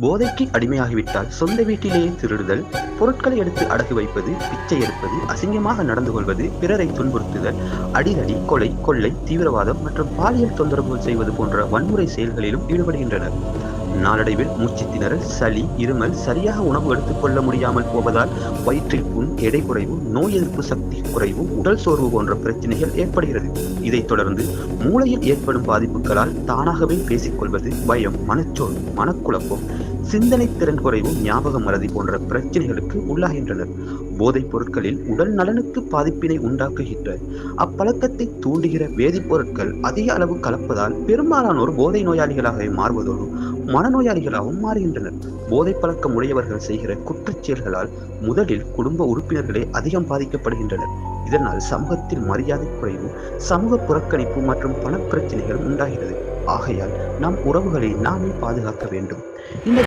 போதைக்கு அடிமையாகிவிட்டால் சொந்த வீட்டிலேயே திருடுதல், பொருட்களை எடுத்து அடகு வைப்பது, பிச்சை எடுப்பது, அசிங்கமாக நடந்து கொள்வது, பிறரை துன்புறுத்துதல், அடிதடி, கொலை, கொள்ளை, தீவிரவாதம் மற்றும் பாலியல் தொந்தரவுகள் செய்வது போன்ற வன்முறை செயல்களிலும் ஈடுபடுகின்றனர். நாளடைவில் மூச்சுத் திணறல், சளி, இருமல், சரியாக உணவு எடுத்துக்கொள்ள முடியாமல் போவதால் வயிற்றில் புண், எடை குறைவு, நோய் எதிர்ப்பு சக்தி குறைவு, உடல் சோர்வு போன்ற பிரச்சனைகள் ஏற்படுகிறது. இதைத் தொடர்ந்து மூளையில் ஏற்படும் பாதிப்புகளால் தானாகவே பேசிக்கொள்வது, பயம், மனச்சோர்வு, மனக்குழப்பம், சிந்தனை திறன் குறைவு, ஞாபக மறதி போன்ற பிரச்சனைகளுக்கு உள்ளாகின்றனர். போதைப் பொருட்களில் உடல் நலனுக்கு பாதிப்பினை உண்டாக்குகின்ற அப்பழக்கத்தை தூண்டுகிற வேதிப்பொருட்கள் அதிக அளவு கலப்பதால் பெரும்பாலானோர் போதை நோயாளிகளாக மாறுவதோடு மனநோயாளிகளாகவும் மாறுகின்றனர். போதைப் பழக்கம் உடையவர்கள் செய்கிற குற்றச் செயல்களால் முதலில் குடும்ப உறுப்பினர்களே அதிகம் பாதிக்கப்படுகின்றனர். இதனால் சமூகத்தில் மரியாதை குறைவு, சமூக புறக்கணிப்பு மற்றும் பணப்பிரச்சனைகள் உண்டாகிறது. ஆகையால் நம் உறவுகளை நாமே பாதுகாக்க வேண்டும். இந்த